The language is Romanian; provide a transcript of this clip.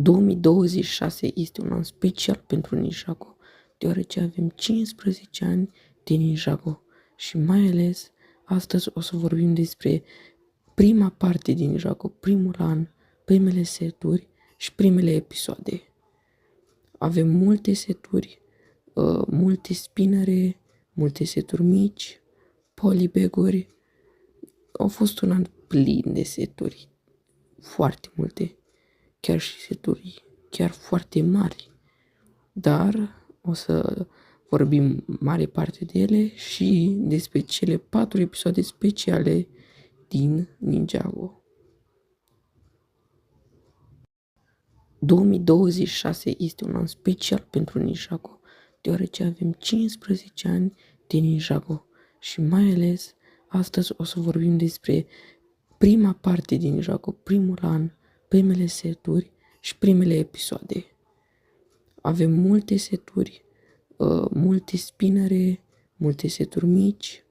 2026 este un an special pentru Ninjago, deoarece avem 15 ani de Ninjago și mai ales astăzi o să vorbim despre prima parte din Ninjago, primul an, primele seturi și primele episoade. Avem multe seturi, multe spinere, multe seturi mici, polybag-uri. A fost un an plin de seturi, foarte multe, chiar și seturi chiar foarte mari, dar o să vorbim mare parte de ele și despre cele 4 episoade speciale din Ninjago. 2026 este un an special pentru Ninjago, deoarece avem 15 ani de Ninjago și mai ales astăzi o să vorbim despre prima parte din Ninjago, primul an, primele seturi și primele episoade. Avem multe seturi, multe spinere, multe seturi mici,